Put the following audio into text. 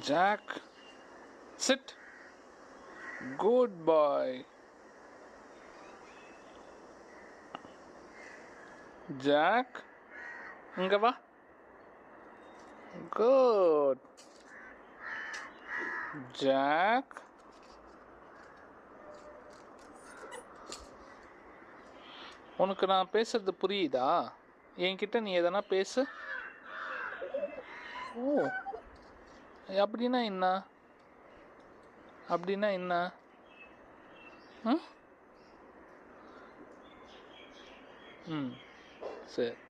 Jack, sit. Good boy. Jack, இங்க வா. Good. Jack. உனக்கு நான் பேசுறது புரியுதா? என்கிட்ட நீ எதனா பேசு. ஓ, அப்படின்னா என்ன? அப்படின்னா என்ன? ம், சரி.